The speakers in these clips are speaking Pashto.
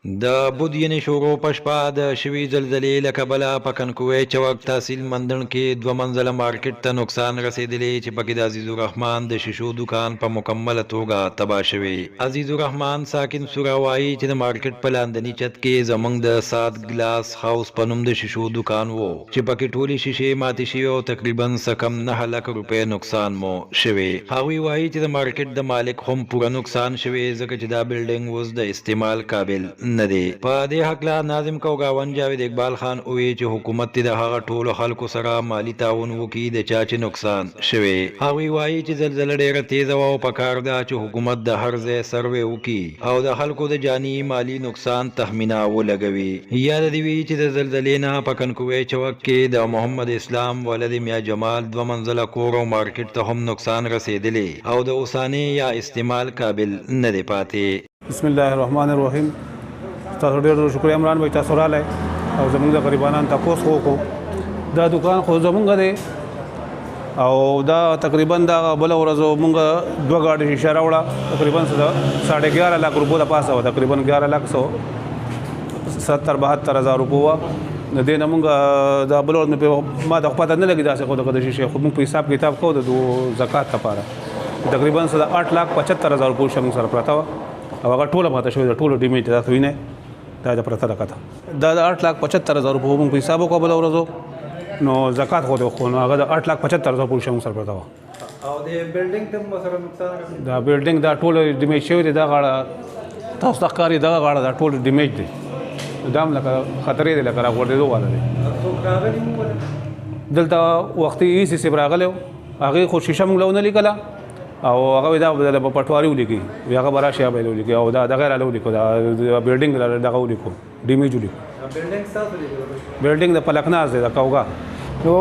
د بودین شورو پشپا د شوی زلزلې له کبله په کنکوی چوک تحصیل مندن کې 2 منزله مارکیټ ته نقصان رسیدلی چې پکې د عزیز الرحمن د شیشو دکان په مکمله توګه تباه شوی. عزیز الرحمن ساکن سورا وایي چې د مارکیټ په لاندني چت کې زمونږ د سات ګلاس هاوس په نوم د شیشو دکان وو چې پکې ټولې شیشې ماتې شوې او تقریبا کم 9 لک روپۍ نقصان مو شوی. هغوی وایي چې د مارکیټ د مالک هم پوره نقصان شوی ځکه چې دا بلډینګ اوس د استعمال قابل نه دی. په دې حقله ناظم کوګاون جاوید اقبال خان وی چې حکومت د هغه ټولو خلکو سره مالی تعاون وکړي د چا چې نقصان شوی. هغوی وایي چې زلزله ډیره تیزه وه او پکار ده چې حکومت د هر ځای سروې وکړي او د خلکو د جاني مالی نقصان تخمینه ولګوي. یاد دې وي چې د زلزلې نه په کنکوی چوک کې د محمد اسلام ولد میا جمال 2 منزله کور او مارکیټ ته هم نقصان رسیدلی او د اوسانې یا استعمال قابل نه دی پاتې. بسم الله الرحمن الرحیم. تاسو ډېر شکر عمران بھائی تاسو راغلی او زموږ د غریبانو تپوس وکړو. دا دکان خو زموږ دی او دا تقریبا دا بله ورځ مونږ 2 ګاډي شیشه راوړه تقریبا 11.5 لک روپو د پاسه وه تقریبا 11 لک 70-72 هزار روپو وه. د دې نه مونږ دا بله ورځ ما د پته نه لګي داسې خو د شیشې خو مونږ په حساب کتاب کوو د زکات لپاره تقریبا 8,75,000 روپو شیشه مونږ سره پرته وه او هغه ټوله ماته شوې ده ټوله ډیمیج ده. تاسو وینئ دا د پرته راکته دا د 8,75,000 روپو مونږ په حساب وکړو بله ورځو نو زکات خو نو هغه د 8,75,000 روپو شیشه مونږ سره پرته وه. او د بلډینګ ته مو سره نقصان راغلی؟ دا بلډینګ دا ټوله ډیمیج شوی دی. دا غاړه تاسو ته ښکاري دغه غاړه دا ټول ډیمیج دی. دا هم لکه خطرې دی لکه راغورځېدو والا دی. څوک راغلي وو دلته وختي ای سی صاحب راغلی و هغې خو شیشه مونږ له ونه لیکله او هغه دا بدله په پټواري ولیکي هغه به راشي به ولیکي او دا دغه راله ولیکو دا بلډینګ دغه ولیکو ډیمیج ولیکو. بلډینګ ستاسو دی؟ بلډینګ د پلکناز دی د کوګا. نو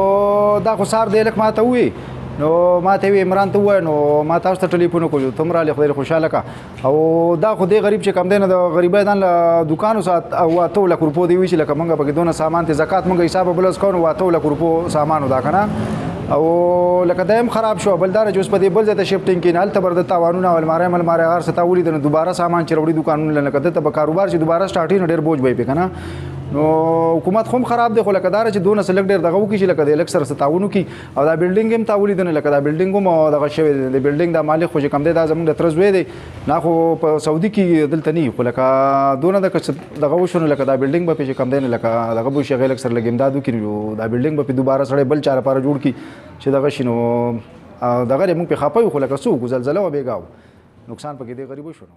دا خو سار دی لک ماته ووي نو ماته وی عمران ته ووایه نو ما تاسو ته ټلیفون وکړو ته هم رالې خدای خوشحاله کړه او دا خو دې غریب چې کم دی نه د غریبۍ دان له دوکانو سات او 8 لک روپو دی وي چې لکه موږ پکې دونه سامان ته زکات موږ حساب بلس کوو 8 لک روپو سامان دا کنه او لکه دایم خراب شو بلدار چې اوس په دې بل ځای ته شفټینګ کین هلته بر د تاوانونه او الماره هر څه تا ولید نو دوباره سامان چې وروړي دوکانونه لکه دته په کاروبار چې دوباره سٹارټ نه ډیر بوج وي په کنه نو حکومت هم خراب دی خو لکه دار چې دونه سلک ډیر دغه وکړي چې لکه د الکسر ستاونو کی او دا بلډینګ هم تاولي دنه لکه دا بلډینګ هم دغه شوی دی. د بلډینګ د مالک خو چې کم دی دا زموږ د ترز وې دی نه خو په سعودي کې دلته نه خو لکه دونه دغه وشونه لکه دا بلډینګ به چې کم دی نه لکه دغه بو شغل الکسر لګیم دا دو کې دا بلډینګ به دوباره سره بل چاره لپاره جوړ کی چې دغه شنو دغه موږ په خپای خو لکه سو زلزلہ و بیګاو نقصان پکې دی غریبو شو.